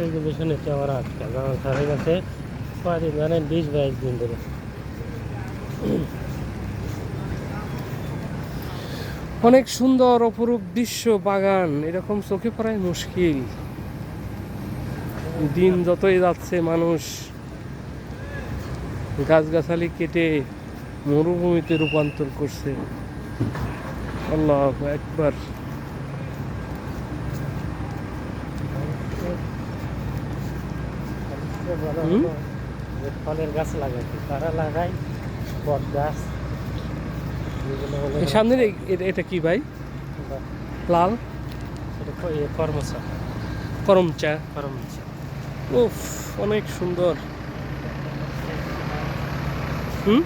Regulation হচ্ছে আমার আজকাল আমার স্যারের কাছে কয়দিন জানেন 20-22 দিন ধরে। অনেক সুন্দর অপরূপ দৃশ্য, বাগান এরকম চোখে পড়াই মুশকিল। দিন যতই যাচ্ছে মানুষ গাছগাছালি কেটে মরুভূমিতে রূপান্তর করছে। আল্লাহু আকবার। ফলের গাছ লাগাইছে, তারা লাগাই বট গাছ। সামনের এটা কি ভাই? লাল করমচা। করমচা। করমচা। উফ, অনেক সুন্দর। হুম,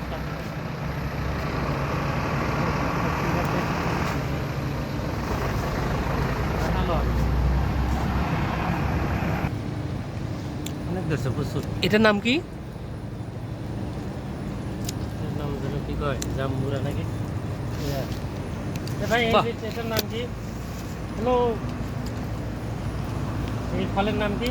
অনেক ধরছে প্রচুর। এটার নাম কি? নাম যেন কি কয়, জাম্বুরা নাকি? ভাই এটার নাম কি? হ্যালো, এই ফলের নাম কি?